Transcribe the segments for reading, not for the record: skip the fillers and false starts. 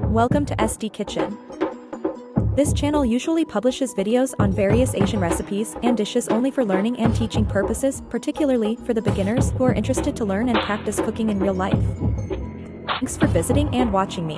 Welcome to SD Kitchen. This channel usually publishes videos on various Asian recipes and dishes only for learning and teaching purposes, particularly for the beginners who are interested to learn and practice cooking in real life. Thanks for visiting and watching me.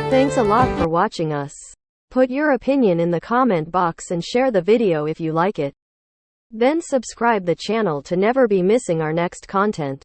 Thanks a lot for watching us. Put your opinion in the comment box and share the video if you like it. Then subscribe the channel to never be missing our next content.